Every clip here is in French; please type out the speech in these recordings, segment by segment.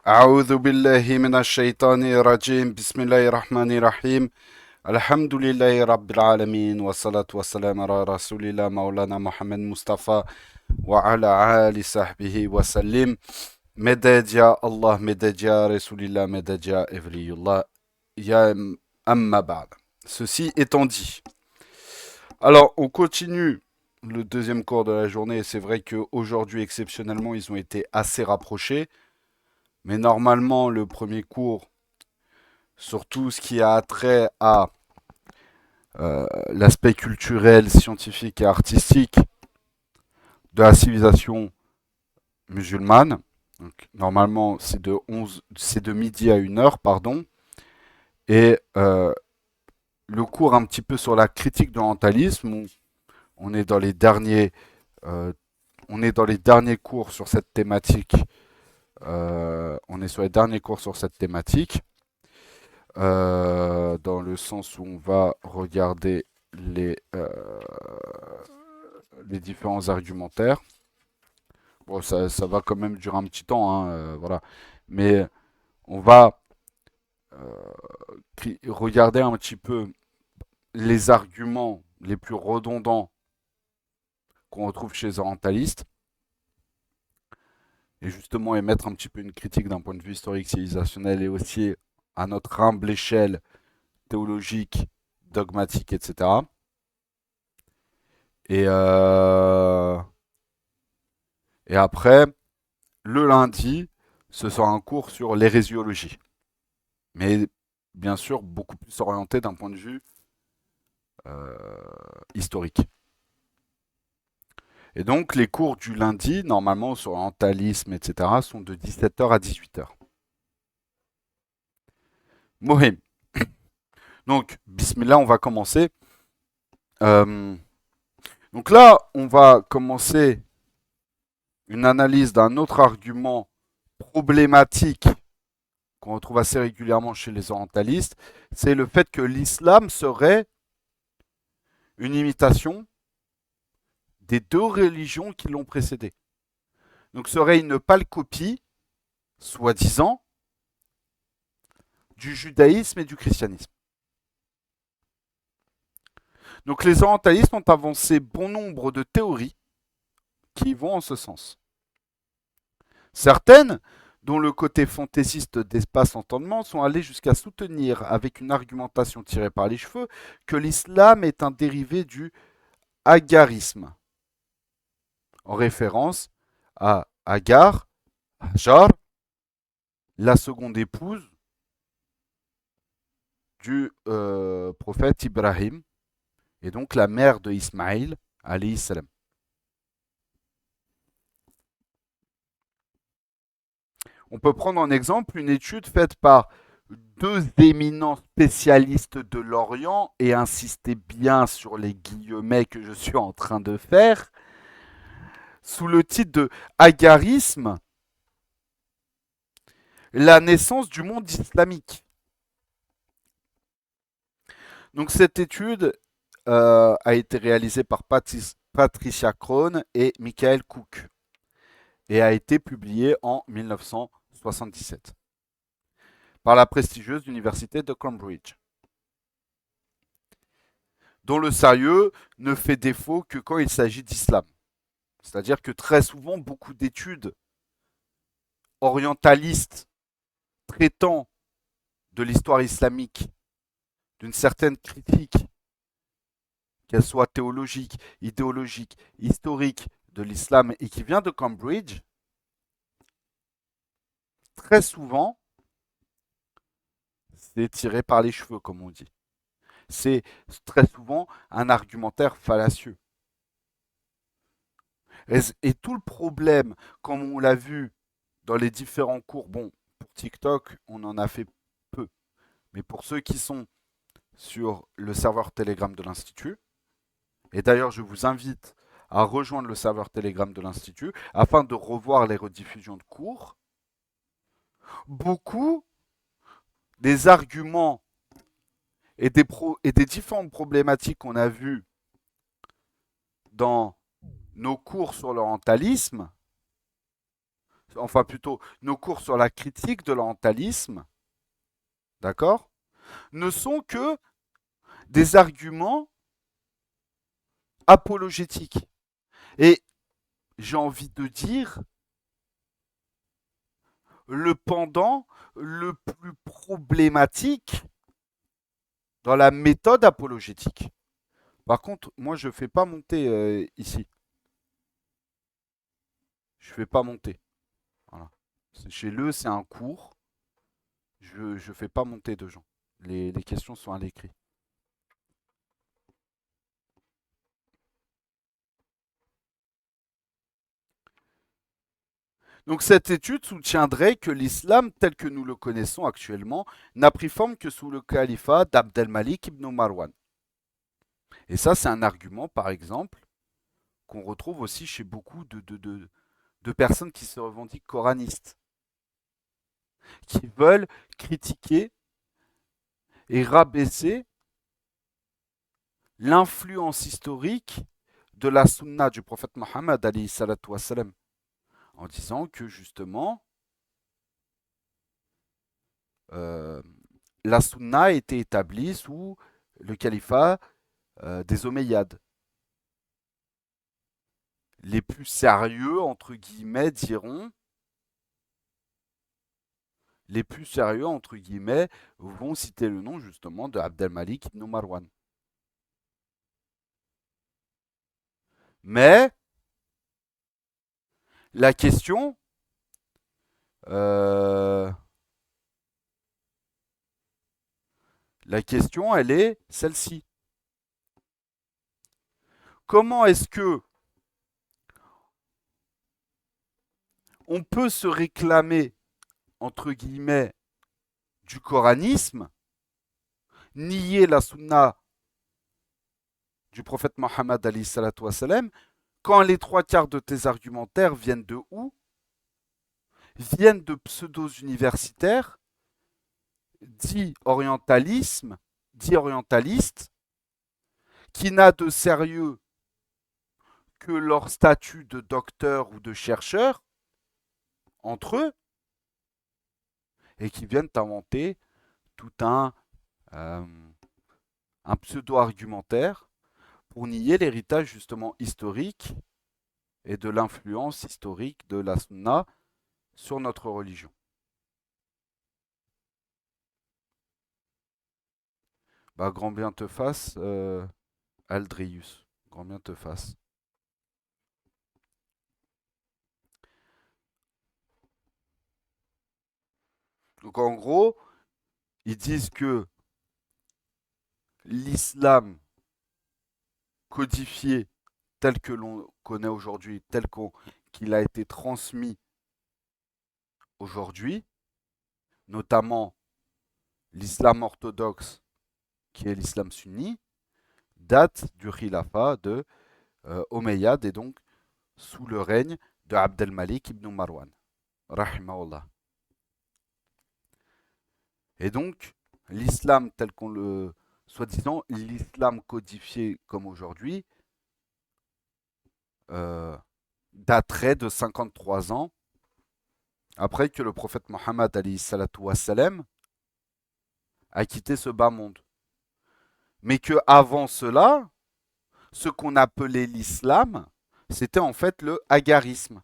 أعوذ بالله من الشيطان الرجيم بسم الله الرحمن الرحيم الحمد لله رب العالمين والصلاة والسلام على رسول الله مولانا محمد مصطفى وعلى آل صحبه وسلم مدد يا الله مدد يا رسول الله مدد يا إفلي الله يا أما بعد. Ceci étant dit, alors on continue le deuxième cours de la journée. C'est vrai qu'aujourd'hui exceptionnellement ils ont été assez rapprochés. Mais normalement, le premier cours, sur tout ce qui a trait à l'aspect culturel, scientifique et artistique de la civilisation musulmane, donc, normalement c'est de midi à 1 heure, pardon, et le cours un petit peu sur la critique de l'orientalisme, où on est dans les derniers, euh, on est dans les derniers cours sur cette thématique. On est sur les derniers cours sur cette thématique. Dans le sens où on va regarder les différents argumentaires. Bon, ça va quand même durer un petit temps, hein, voilà. Mais on va regarder un petit peu les arguments les plus redondants qu'on retrouve chez les orientalistes et justement émettre un petit peu une critique d'un point de vue historique, civilisationnel et aussi à notre humble échelle théologique, dogmatique, etc. Et, euh, et après, le lundi, ce sera un cours sur l'hérésiologie. Mais bien sûr, beaucoup plus orienté d'un point de vue euh, historique. Et donc, les cours du lundi, normalement sur l'orientalisme, etc., sont de 17 h à 18 h. Mohim. Donc, bismillah, on va commencer. Euh, donc là, on va commencer une analyse d'un autre argument problématique qu'on retrouve assez régulièrement chez les orientalistes, c'est le fait que l'islam serait une imitation des deux religions qui l'ont précédé. Donc serait une pâle copie, soi-disant, du judaïsme et du christianisme. Donc les orientalistes ont avancé bon nombre de théories qui vont en ce sens. Certaines, dont le côté fantaisiste d'espace-entendement, sont allées jusqu'à soutenir, avec une argumentation tirée par les cheveux, que l'islam est un dérivé du agarisme, en référence à Agar, Hajar, la seconde épouse du prophète Ibrahim, et donc la mère de Ismaïl, alayhi salam. On peut prendre en exemple une étude faite par deux éminents spécialistes de l'Orient, et insister bien sur les guillemets que je suis en train de faire, sous le titre de Agarisme, la naissance du monde islamique. Donc cette étude a été réalisée par Patricia Crone et Michael Cook et a été publiée en 1977 par la prestigieuse université de Cambridge, dont le sérieux ne fait défaut que quand il s'agit d'islam. C'est-à-dire que très souvent, beaucoup d'études orientalistes traitant de l'histoire islamique, d'une certaine critique, qu'elle soit théologique, idéologique, historique de l'islam et qui vient de Cambridge, très souvent, c'est tiré par les cheveux, comme on dit. C'est très souvent un argumentaire fallacieux. Et tout le problème, comme on l'a vu dans les différents cours, bon, pour TikTok, on en a fait peu, mais pour ceux qui sont sur le serveur Telegram de l'Institut, et d'ailleurs je vous invite à rejoindre le serveur Telegram de l'Institut afin de revoir les rediffusions de cours, beaucoup des arguments et des différentes problématiques qu'on a vues dans nos cours sur l'orientalisme enfin plutôt nos cours sur la critique de l'orientalisme, d'accord, ne sont que des arguments apologétiques. Et j'ai envie de dire le pendant le plus problématique dans la méthode apologétique. Par contre, moi, je ne fais pas monter ici. Je ne fais pas monter. Voilà. Chez eux, c'est un cours. Je ne fais pas monter de gens. Les questions sont à l'écrit. Donc cette étude soutiendrait que l'islam tel que nous le connaissons actuellement n'a pris forme que sous le califat d'Abd-el-Malik ibn Marwan. Et ça, c'est un argument, par exemple, qu'on retrouve aussi chez beaucoup de personnes qui se revendiquent coranistes, qui veulent critiquer et rabaisser l'influence historique de la sunna du prophète Mohammed en disant que justement euh, la sunna a été établie sous le califat des Omeyyades. Les plus sérieux, entre guillemets, diront, les plus sérieux, entre guillemets, vont citer le nom justement de Abdelmalik ibn Marwan. Mais la question, euh, elle est celle-ci. Comment est-ce que on peut se réclamer, entre guillemets, du coranisme, nier la sunna du prophète Mohammed quand les trois quarts de tes argumentaires viennent de où? Viennent de pseudos universitaires, dits orientalisme, dits orientalistes, qui n'a de sérieux que leur statut de docteur ou de chercheur entre eux, et qui viennent inventer tout euh, un pseudo-argumentaire pour nier l'héritage justement historique et de l'influence historique de la sunna sur notre religion. Bah, grand bien te fasse, Aldrius. Grand bien te fasse. Donc en gros, ils disent que l'islam codifié tel que l'on connaît aujourd'hui, qu'il a été transmis aujourd'hui, notamment l'islam orthodoxe qui est l'islam sunni, date du khilafa de Omeyyade et donc sous le règne de Abdelmalik ibn Marwan, rahimahullah. Et donc, l'islam tel qu'on le... soi-disant, l'islam codifié comme aujourd'hui, daterait de 53 ans après que le prophète Mohammed a quitté ce bas monde. Mais que avant cela, ce qu'on appelait l'islam, c'était en fait le hagarisme.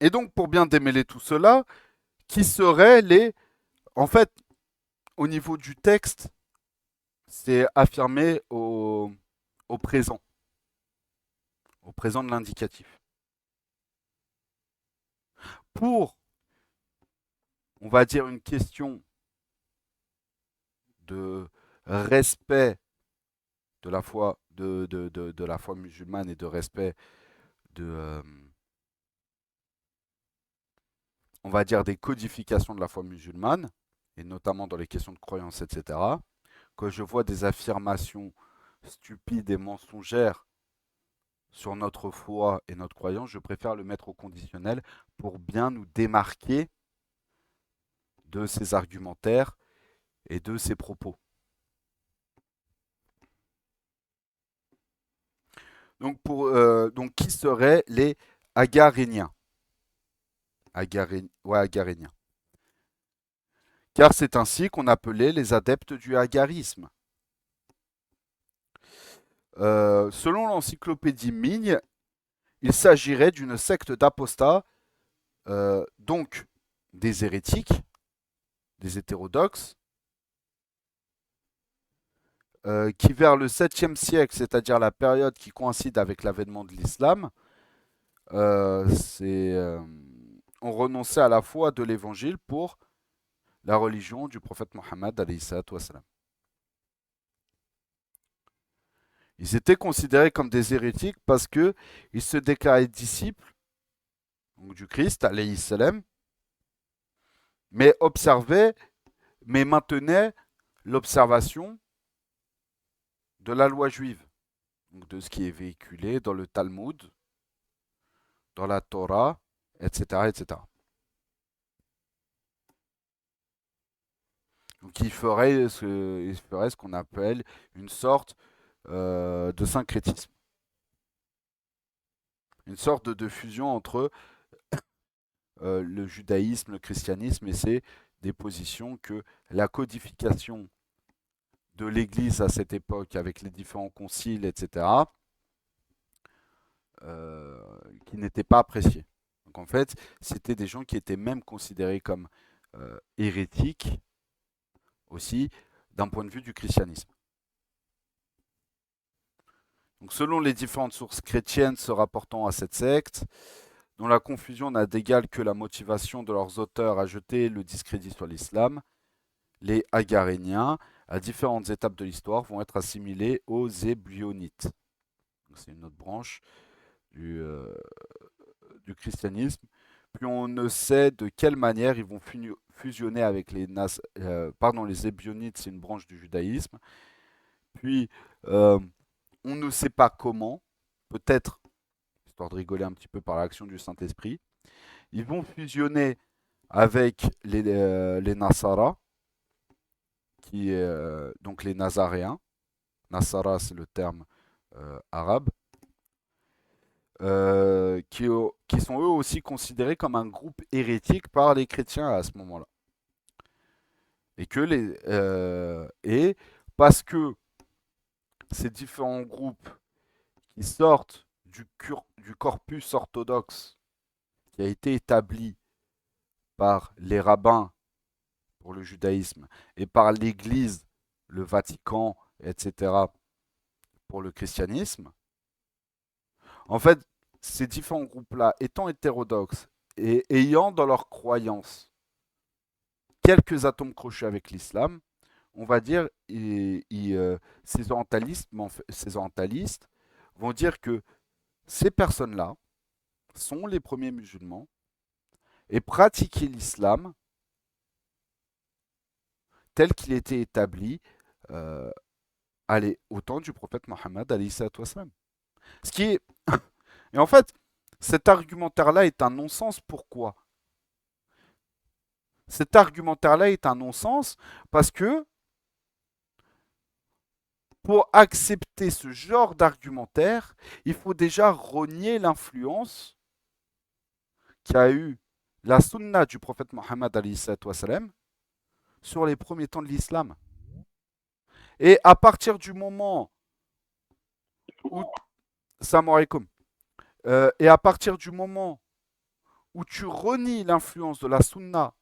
Et donc, pour bien démêler tout cela, qui seraient les... En fait, au niveau du texte, c'est affirmé au présent de l'indicatif. Pour, on va dire, une question de respect de la foi, de la foi musulmane et de respect de, on va dire, des codifications de la foi musulmane, et notamment dans les questions de croyance, etc., quand je vois des affirmations stupides et mensongères sur notre foi et notre croyance, je préfère le mettre au conditionnel pour bien nous démarquer de ces argumentaires et de ces propos. Donc qui seraient les Agaréniens? Ouais, Agaréniens. Car c'est ainsi qu'on appelait les adeptes du agarisme. Selon l'encyclopédie Migne, il s'agirait d'une secte d'apostats, donc des hérétiques, des hétérodoxes, qui vers le 7e siècle, c'est-à-dire la période qui coïncide avec l'avènement de l'islam, euh, c'est, euh, ont renoncé à la foi de l'évangile pour la religion du prophète Mohammed alayhi salatu wassalam. Ils étaient considérés comme des hérétiques parce que ils se déclaraient disciples donc du Christ alayhi salam, mais observaient, mais maintenaient l'observation de la loi juive, donc de ce qui est véhiculé dans le Talmud, dans la Torah, etc., etc. Donc il ferait ce qu'on appelle une sorte de syncrétisme, une sorte de fusion entre le judaïsme, le christianisme, et c'est des positions que la codification de l'Église à cette époque, avec les différents conciles, etc., euh, qui n'étaient pas appréciés. Donc en fait, c'était des gens qui étaient même considérés comme hérétiques aussi d'un point de vue du christianisme. Donc selon les différentes sources chrétiennes se rapportant à cette secte, dont la confusion n'a d'égal que la motivation de leurs auteurs à jeter le discrédit sur l'islam, les Agaréniens, à différentes étapes de l'histoire, vont être assimilés aux Zébionites. C'est une autre branche du christianisme. Puis on ne sait de quelle manière ils vont fusionner avec les Zébionites, c'est une branche du judaïsme. Puis on ne sait pas comment, peut-être, histoire de rigoler un petit peu par l'action du Saint-Esprit, ils vont fusionner avec les Nasara, donc les Nazaréens. Nasara, c'est le terme arabe. Qui sont eux aussi considérés comme un groupe hérétique par les chrétiens à ce moment-là. Et parce que ces différents groupes qui sortent du corpus orthodoxe qui a été établi par les rabbins pour le judaïsme et par l'Église, le Vatican, etc. pour le christianisme, en fait, ces différents groupes-là étant hétérodoxes et ayant dans leur croyance quelques atomes crochus avec l'islam, on va dire, ces orientalistes vont dire que ces personnes-là sont les premiers musulmans et pratiquaient l'islam tel qu'il était établi euh, au temps du prophète Mohammed alayhi salatu wassalam. Ce qui est... Et en fait, cet argumentaire-là est un non-sens. Pourquoi? Cet argumentaire-là est un non-sens parce que pour accepter ce genre d'argumentaire, il faut déjà renier l'influence qu'a eu la sunna du prophète Mohammed sur les premiers temps de l'islam. Et à partir du moment où... Salam alaikum. Et à partir du moment où tu renies l'influence de la sunna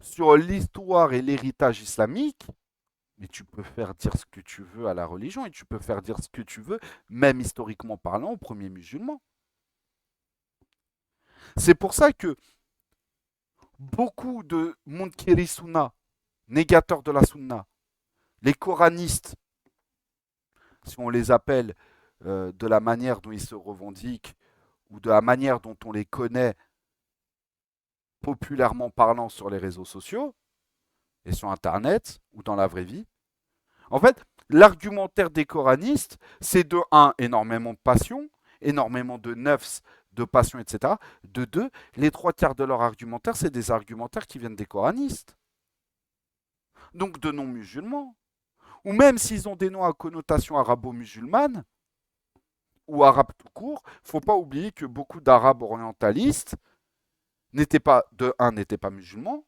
sur l'histoire et l'héritage islamique, mais tu peux faire dire ce que tu veux à la religion et tu peux faire dire ce que tu veux, même historiquement parlant, aux premiers musulmans. C'est pour ça que beaucoup de Munkiri Sunna, négateurs de la Sunna, les coranistes, si on les appelle de la manière dont ils se revendiquent ou de la manière dont on les connaît populairement parlant sur les réseaux sociaux et sur Internet ou dans la vraie vie, en fait, l'argumentaire des coranistes, c'est de un, énormément de passion, énormément de nefs, de passion, etc. De deux, les trois quarts de leur argumentaire, c'est des argumentaires qui viennent des coranistes. Donc de non-musulmans. Ou même s'ils ont des noms à connotation arabo-musulmane, ou arabes tout court, il ne faut pas oublier que beaucoup d'arabes orientalistes n'étaient pas, de un, n'étaient pas musulmans,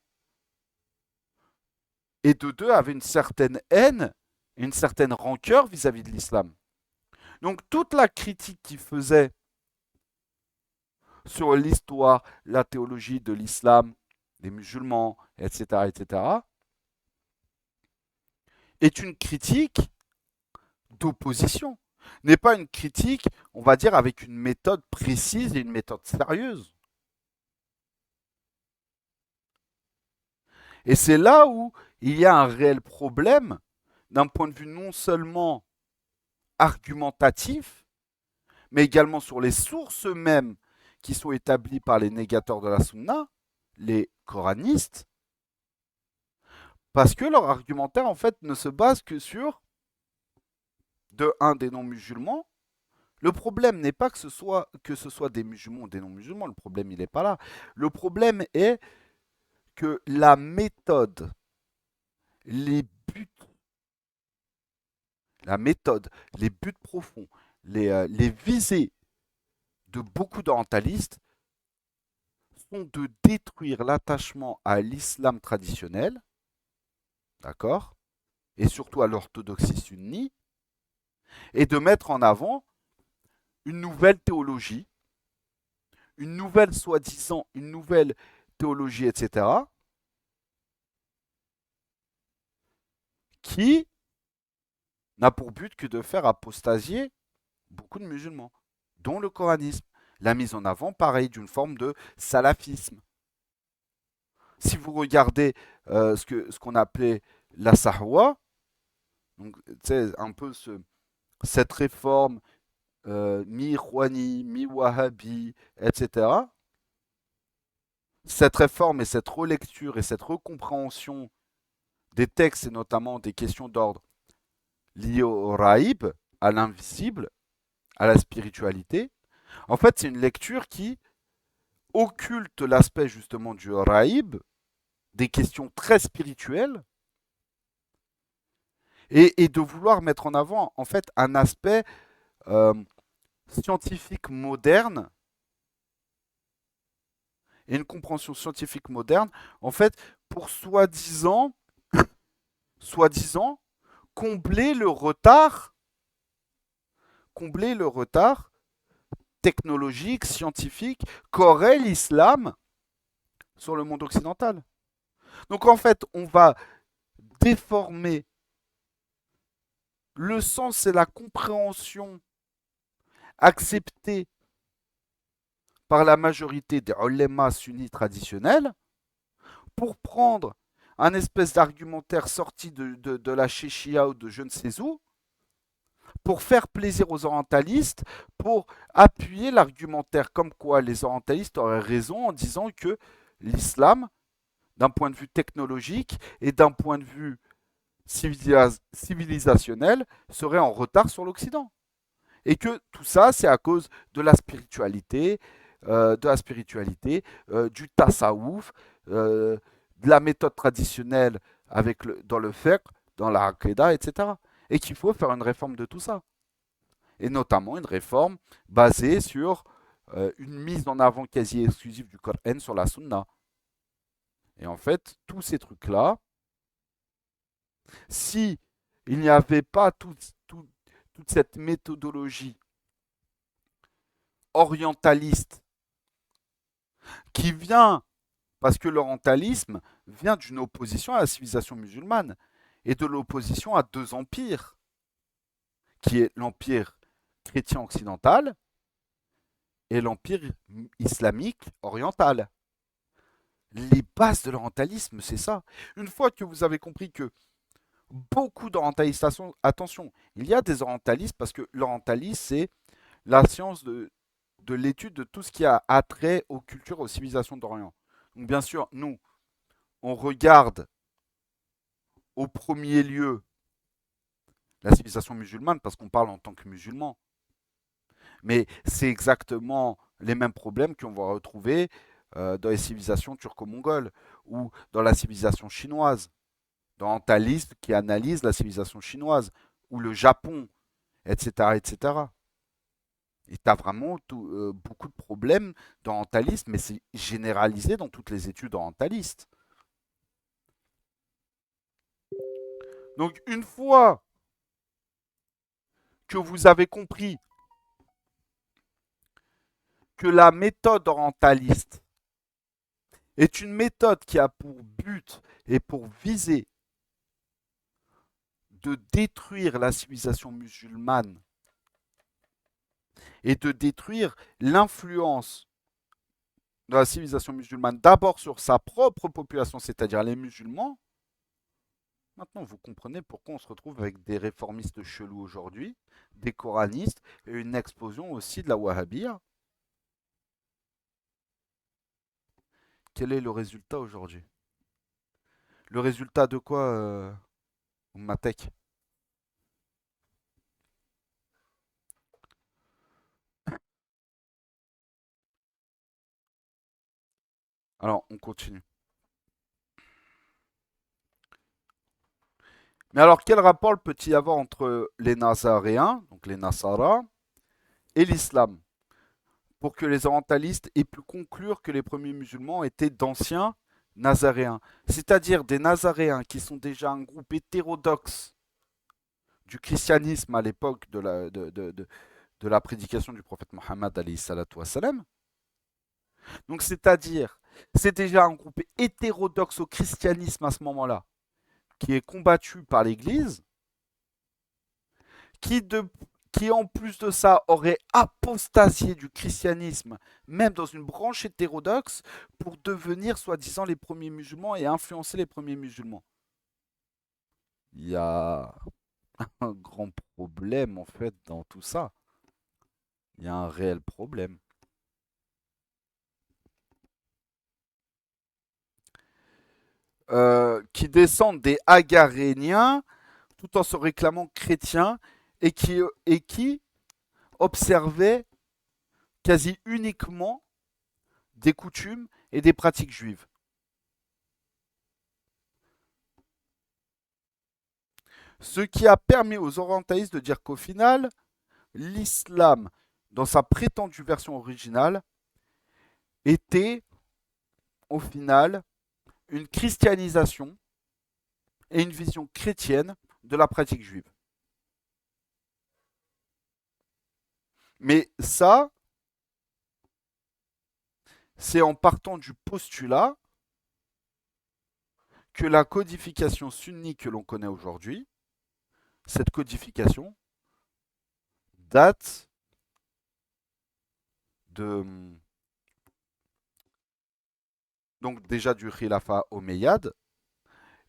et de deux, avaient une certaine haine, une certaine rancœur vis-à-vis de l'islam. Donc toute la critique qu'ils faisaient sur l'histoire, la théologie de l'islam, des musulmans, etc., etc., est une critique d'opposition. N'est pas une critique, on va dire, avec une méthode précise et une méthode sérieuse. Et c'est là où il y a un réel problème d'un point de vue non seulement argumentatif, mais également sur les sources mêmes qui sont établies par les négateurs de la sunna, les coranistes, parce que leur argumentaire en fait ne se base que sur de un des non-musulmans. Le problème n'est pas que ce soit des musulmans ou des non-musulmans, le problème il n'est pas là. Le problème est que la méthode, les buts, la méthode, les buts profonds, les visées de beaucoup d'orientalistes sont de détruire l'attachement à l'islam traditionnel, d'accord, et surtout à l'orthodoxie sunnie, et de mettre en avant une nouvelle théologie, une nouvelle soi-disant, une nouvelle théologie, etc., qui n'a pour but que de faire apostasier beaucoup de musulmans, dont le coranisme. La mise en avant, pareil, d'une forme de salafisme. Si vous regardez ce qu'on appelait la Sahwa, donc c'est un peu cette réforme mi-Ikhwani, mi-Wahhabi, etc. Cette réforme et cette relecture et cette recompréhension des textes et notamment des questions d'ordre liées au raïb, à l'invisible, à la spiritualité, en fait c'est une lecture qui occulte l'aspect justement du raïb, des questions très spirituelles, et de vouloir mettre en avant en fait un aspect euh, scientifique moderne et une compréhension scientifique moderne, en fait, pour soi-disant, combler le retard technologique, scientifique qu'aurait l'islam sur le monde occidental. Donc en fait, on va déformer le sens et la compréhension acceptée par la majorité des ulémas sunnis traditionnels pour prendre un espèce d'argumentaire sorti de la Chéchia ou de je ne sais où, pour faire plaisir aux orientalistes, pour appuyer l'argumentaire comme quoi les orientalistes auraient raison en disant que l'islam, d'un point de vue technologique et d'un point de vue civilisationnel, serait en retard sur l'Occident. Et que tout ça, c'est à cause de la spiritualité, du tasawwuf, de la méthode traditionnelle dans le fiqh, dans la aqidah, etc. Et qu'il faut faire une réforme de tout ça. Et notamment une réforme basée sur une mise en avant quasi exclusive du Coran sur la Sunna. Et en fait, tous ces trucs-là, si il n'y avait pas toute cette méthodologie orientaliste qui vient, parce que l'orientalisme vient d'une opposition à la civilisation musulmane et de l'opposition à deux empires, qui est l'empire chrétien occidental et l'empire islamique oriental. Les bases de l'orientalisme, c'est ça. Une fois que vous avez compris que beaucoup d'orientalistes, attention, il y a des orientalistes parce que l'orientalisme, c'est la science de l'étude de tout ce qui a attrait aux cultures, aux civilisations d'Orient. Donc bien sûr, nous, on regarde au premier lieu la civilisation musulmane parce qu'on parle en tant que musulman. Mais c'est exactement les mêmes problèmes qu'on va retrouver dans les civilisations turco-mongoles ou dans la civilisation chinoise, dans l'orientalisme qui analyse la civilisation chinoise ou le Japon, etc., etc. Et tu as vraiment beaucoup de problèmes d'orientalisme, mais c'est généralisé dans toutes les études orientalistes. Donc une fois que vous avez compris que la méthode orientaliste est une méthode qui a pour but et pour viser de détruire la civilisation musulmane et de détruire l'influence de la civilisation musulmane d'abord sur sa propre population, c'est-à-dire les musulmans. Maintenant, vous comprenez pourquoi on se retrouve avec des réformistes chelous aujourd'hui, des coranistes et une explosion aussi de la wahhabia. Quel est le résultat aujourd'hui? Le résultat de quoi, Matek? Alors, on continue. Mais alors, quel rapport peut-il y avoir entre les Nazaréens, donc les Nassaras, et l'islam? Pour que les orientalistes aient pu conclure que les premiers musulmans étaient d'anciens Nazaréens. C'est-à-dire des Nazaréens qui sont déjà un groupe hétérodoxe du christianisme à l'époque de la prédication du prophète Mohammed alayhi salatu wassalam. Donc c'est-à-dire, c'est déjà un groupe hétérodoxe au christianisme à ce moment-là, qui est combattu par l'Église, qui, de, qui en plus de ça aurait apostasié du christianisme, même dans une branche hétérodoxe, pour devenir soi-disant les premiers musulmans et influencer les premiers musulmans. Il y a un grand problème en fait dans tout ça. Il y a un réel problème. Qui descendent des Agaréniens tout en se réclamant chrétiens et qui observaient quasi uniquement des coutumes et des pratiques juives. Ce qui a permis aux orientalistes de dire qu'au final, l'islam, dans sa prétendue version originale, était au final une christianisation et une vision chrétienne de la pratique juive. Mais ça, c'est en partant du postulat que la codification sunnite que l'on connaît aujourd'hui, cette codification date de donc déjà du Khilafat omeyyade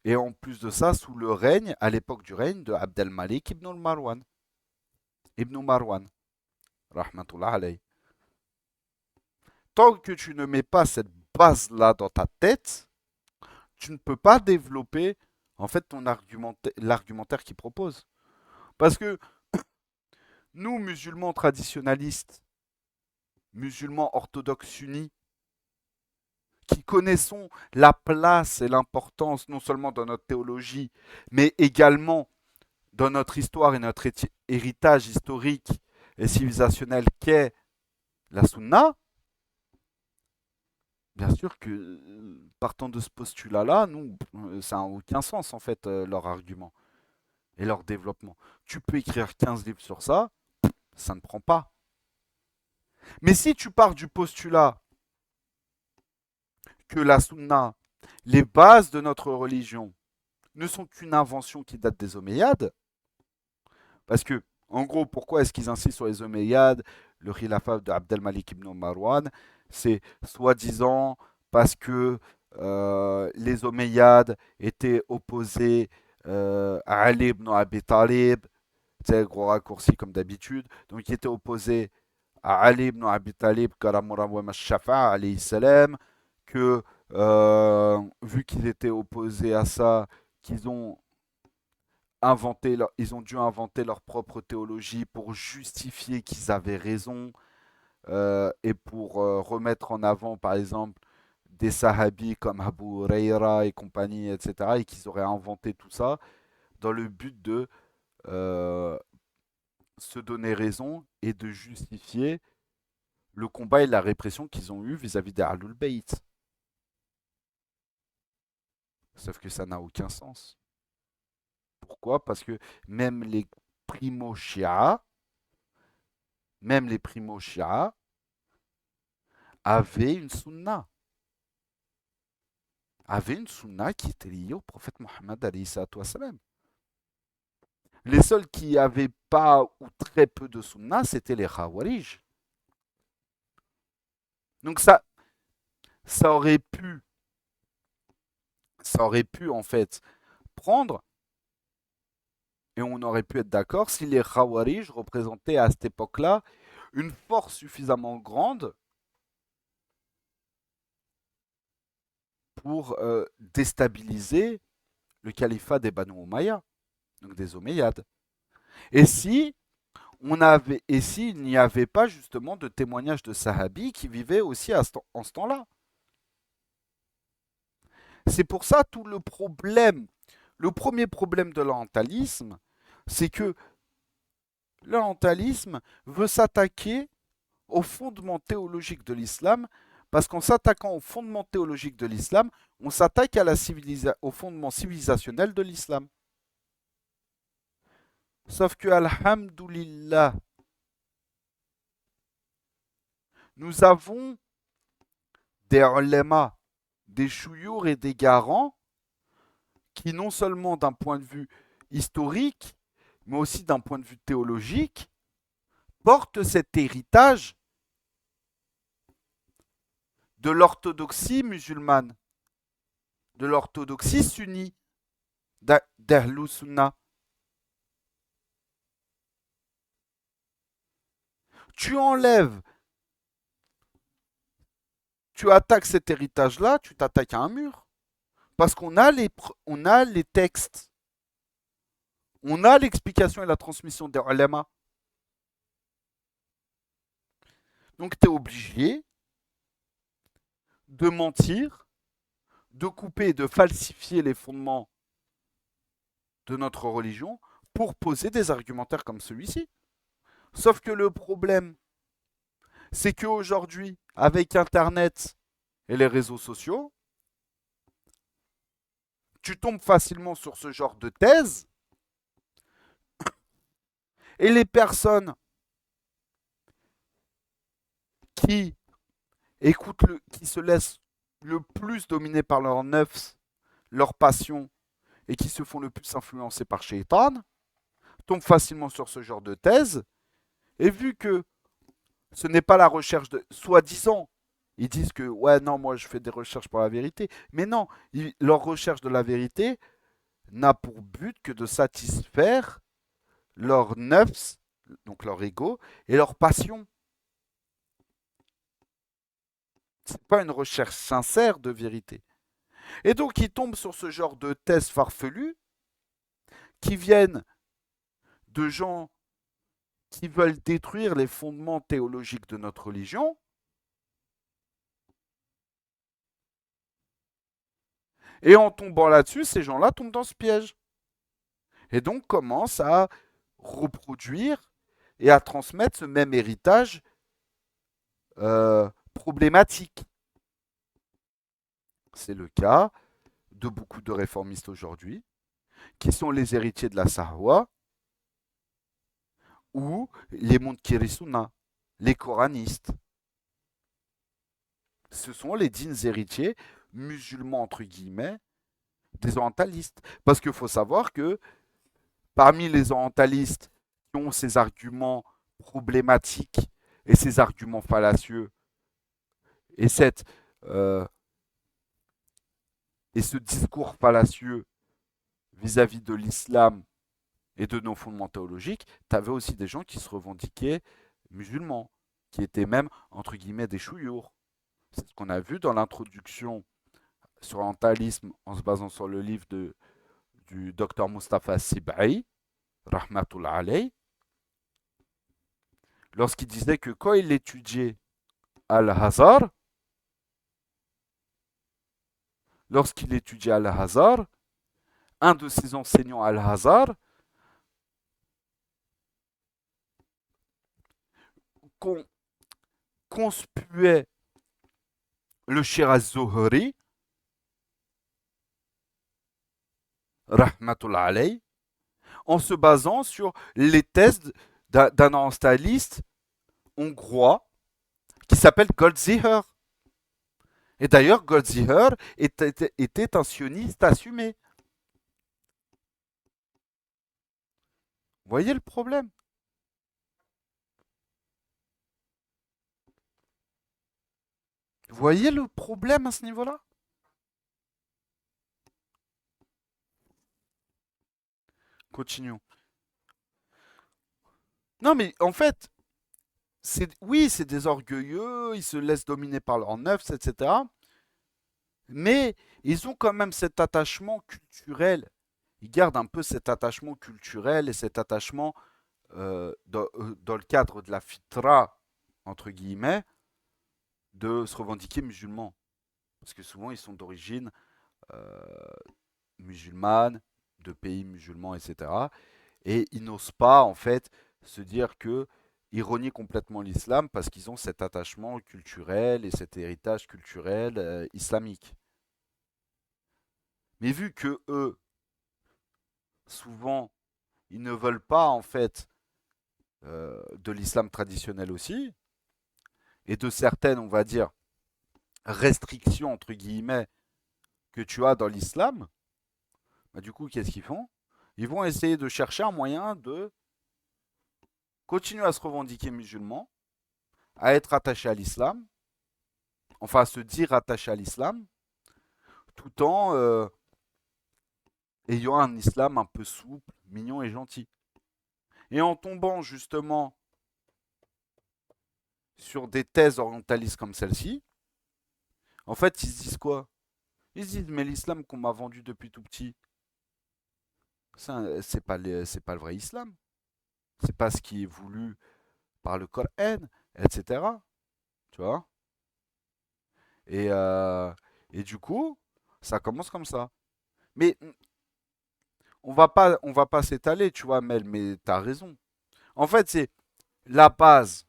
et en plus de ça sous le règne, à l'époque du règne de Abdelmalik ibn Marwan, rahmatullah alayhi. Tant que tu ne mets pas cette base-là dans ta tête, tu ne peux pas développer en fait l'argumentaire qu'il propose. Parce que nous, musulmans traditionalistes, musulmans orthodoxes sunnis, qui connaissons la place et l'importance non seulement dans notre théologie, mais également dans notre histoire et notre héritage historique et civilisationnel qu'est la sunna, bien sûr que partant de ce postulat-là, nous, ça n'a aucun sens en fait leur argument et leur développement. Tu peux écrire 15 livres sur ça, ça ne prend pas. Mais si tu pars du postulat que la sunna, les bases de notre religion, ne sont qu'une invention qui date des Omeyyades, parce que, en gros, pourquoi est-ce qu'ils insistent sur les Omeyyades, le khilafat de Abdelmalik ibn Marwan? C'est soi-disant parce que les Omeyyades étaient opposés à Ali ibn Abi Talib, c'est gros raccourci comme d'habitude, donc ils étaient opposés à Ali ibn Abi Talib, Karamurawa Shafa'a, alayhi salam, que vu qu'ils étaient opposés à ça, qu'ils ont ils ont dû inventer leur propre théologie pour justifier qu'ils avaient raison et pour remettre en avant, par exemple, des sahabis comme Abu Huraira et compagnie, etc., et qu'ils auraient inventé tout ça dans le but de, euh, se donner raison et de justifier le combat et la répression qu'ils ont eu vis-à-vis des Ahlul Bayt. Sauf que ça n'a aucun sens. Pourquoi? Parce que même les primo-shi'a, même les primo-shi'a avaient une sunna. Avaient une sunna qui était liée au prophète Mohammed alayhi salatu wassalam. Les seuls qui n'avaient pas ou très peu de sunna, c'était les Khawarij. Donc ça aurait pu, ça aurait pu en fait prendre et on aurait pu être d'accord si les Khawarij représentaient à cette époque-là une force suffisamment grande pour déstabiliser le califat des Banu Umayya, donc des Omeyyades. Et si et s'il n'y avait pas justement de témoignages de Sahabis qui vivaient aussi en ce temps-là. C'est pour ça tout le problème, le premier problème de l'orientalisme, c'est que l'orientalisme veut s'attaquer aux fondements théologiques de l'islam, parce qu'en s'attaquant aux fondements théologiques de l'islam, on s'attaque aux fondements civilisationnels de l'islam. Sauf que, alhamdoulilah, nous avons des ulémas, des chouyours et des garants qui non seulement d'un point de vue historique, mais aussi d'un point de vue théologique, portent cet héritage de l'orthodoxie musulmane, de l'orthodoxie sunnie, d'Ahlus Sunnah. Tu enlèves, tu attaques cet héritage-là, tu t'attaques à un mur. Parce qu'on a on a les textes, on a l'explication et la transmission des ulama. Donc tu es obligé de mentir, de couper, de falsifier les fondements de notre religion pour poser des argumentaires comme celui-ci. Sauf que le problème, c'est qu'aujourd'hui, avec Internet et les réseaux sociaux, tu tombes facilement sur ce genre de thèse et les personnes qui qui se laissent le plus dominer par leur nefs, leur passion et qui se font le plus influencer par Shaitan, tombent facilement sur ce genre de thèse. Et vu que ce n'est pas la recherche de, soi-disant, ils disent que ouais non moi je fais des recherches pour la vérité, mais non, leur recherche de la vérité n'a pour but que de satisfaire leur nefs, donc leur ego et leur passion. C'est pas une recherche sincère de vérité. Et donc ils tombent sur ce genre de thèses farfelues qui viennent de gens qui veulent détruire les fondements théologiques de notre religion. Et en tombant là-dessus, ces gens-là tombent dans ce piège. Et donc commencent à reproduire et à transmettre ce même héritage problématique. C'est le cas de beaucoup de réformistes aujourd'hui, qui sont les héritiers de la Sahwa, ou les Munkirisuna, les coranistes. Ce sont les dignes héritiers musulmans, entre guillemets, des orientalistes. Parce qu'il faut savoir que parmi les orientalistes qui ont ces arguments problématiques et ces arguments fallacieux et, euh, et ce discours fallacieux vis-à-vis de l'islam et de nos fondements théologiques, tu avais aussi des gens qui se revendiquaient musulmans, qui étaient même, entre guillemets, des chouyours. C'est ce qu'on a vu dans l'introduction sur l'orientalisme en se basant sur le livre du docteur Mustafa Sib'i, Rahmatullah alayh, lorsqu'il disait que quand il étudiait Al-Hazar, un de ses enseignants Al-Hazar qu'on conspuait le Shiraz Zuhri, rahmatullah alayh, en se basant sur les thèses d'un orientaliste hongrois qui s'appelle Goldziher. Et d'ailleurs, Goldziher était un sioniste assumé. Vous voyez le problème? Vous voyez le problème à ce niveau-là? Continuons. Non, mais en fait, oui, c'est des orgueilleux, ils se laissent dominer par leurs neufs, etc. Mais ils ont quand même cet attachement culturel. Ils gardent un peu cet attachement culturel et cet attachement dans le cadre de la fitra, entre guillemets, de se revendiquer musulmans. Parce que souvent, ils sont d'origine euh, musulmane, de pays musulmans, etc. Et ils n'osent pas, en fait, se dire que ils renient complètement l'islam parce qu'ils ont cet attachement culturel et cet héritage culturel islamique. Mais vu que eux, souvent, ils ne veulent pas, en fait, de l'islam traditionnel aussi, et de certaines, on va dire, restrictions, entre guillemets, que tu as dans l'islam, bah, du coup, qu'est-ce qu'ils font? Ils vont essayer de chercher un moyen de continuer à se revendiquer musulmans, à être attachés à l'islam, enfin à se dire attachés à l'islam, tout en ayant un islam un peu souple, mignon et gentil. Et en tombant justement sur des thèses orientalistes comme celle-ci, en fait, ils se disent quoi? Ils se disent, mais l'islam qu'on m'a vendu depuis tout petit, c'est pas, pas le vrai islam. C'est pas ce qui est voulu par le Coran, etc. Tu vois? Et, euh, et du coup, ça commence comme ça. Mais on va pas s'étaler, tu vois, Mel, mais t'as raison. En fait, c'est la base.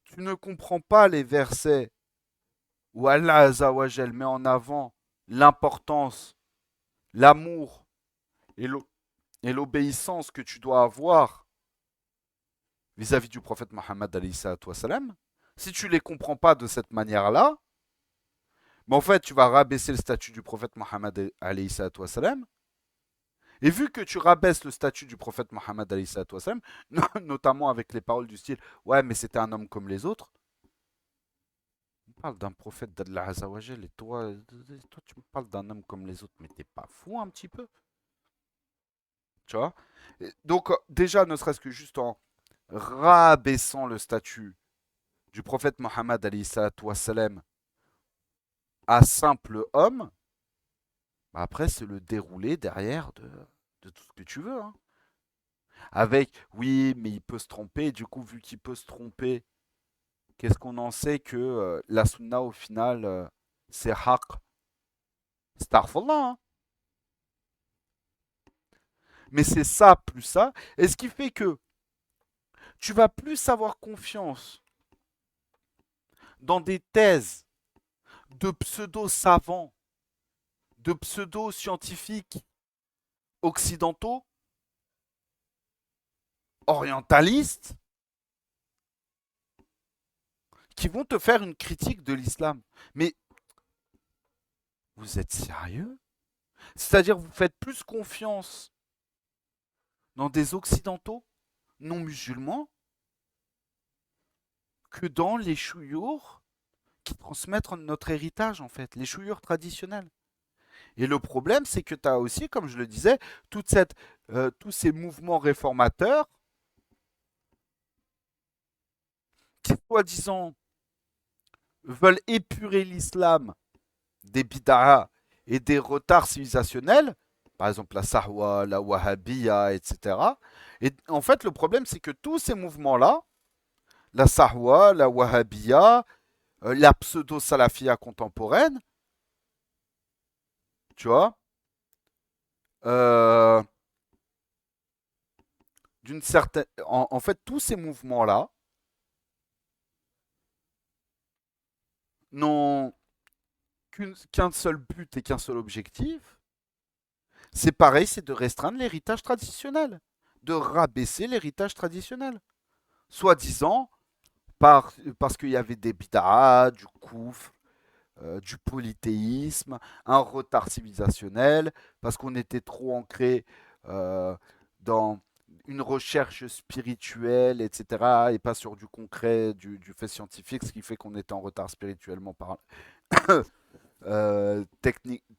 Tu ne comprends pas les versets où Allah Azzawajal met en avant l'importance, l'amour et l'obéissance que tu dois avoir vis-à-vis du prophète Mohammed alayhi salatu wassalam. Si tu les comprends pas de cette manière-là, mais en fait, tu vas rabaisser le statut du prophète Mohammed alayhi salatu wassalam. Et vu que tu rabaisses le statut du prophète Mohammed alayhi salatu wassalam, notamment avec les paroles du style ouais, mais c'était un homme comme les autres. On parle d'un prophète d'Allah Azzawajal et toi, tu me parles d'un homme comme les autres, mais t'es pas fou un petit peu? Tu vois? Donc, déjà, ne serait-ce que juste en rabaissant le statut du prophète Mohammed alayhi salatu wassalam à simple homme, bah après, c'est le déroulé derrière de tout ce que tu veux. Hein. Avec, oui, mais il peut se tromper. Du coup, vu qu'il peut se tromper, qu'est-ce qu'on en sait que la sunna, au final, c'est haq. Starfallah. Hein. Mais c'est ça, plus ça. Et ce qui fait que tu vas plus avoir confiance dans des thèses de pseudo-savants, de pseudo-scientifiques occidentaux, orientalistes, qui vont te faire une critique de l'islam. Mais vous êtes sérieux? C'est-à-dire vous faites plus confiance dans des occidentaux non musulmans que dans les chouyours qui transmettent notre héritage en fait, les chouyours traditionnels. Et le problème, c'est que tu as aussi, comme je le disais, tous ces mouvements réformateurs qui, soi-disant, veulent épurer l'islam des bid'ah et des retards civilisationnels, par exemple la Sahwa, la Wahhabiyya, etc. Et en fait, le problème, c'est que tous ces mouvements-là, la Sahwa, la Wahhabiyya, la pseudo-salafia contemporaine, tu vois, euh, d'une certaine... En fait, tous ces mouvements-là n'ont qu'un seul but et qu'un seul objectif. C'est pareil, c'est de restreindre l'héritage traditionnel, de rabaisser l'héritage traditionnel. Soi-disant, parce qu'il y avait des bid'ah, du koufr, du polythéisme, un retard civilisationnel, parce qu'on était trop ancré dans une recherche spirituelle, etc., et pas sur du concret, du fait scientifique, ce qui fait qu'on était en retard spirituellement parlant,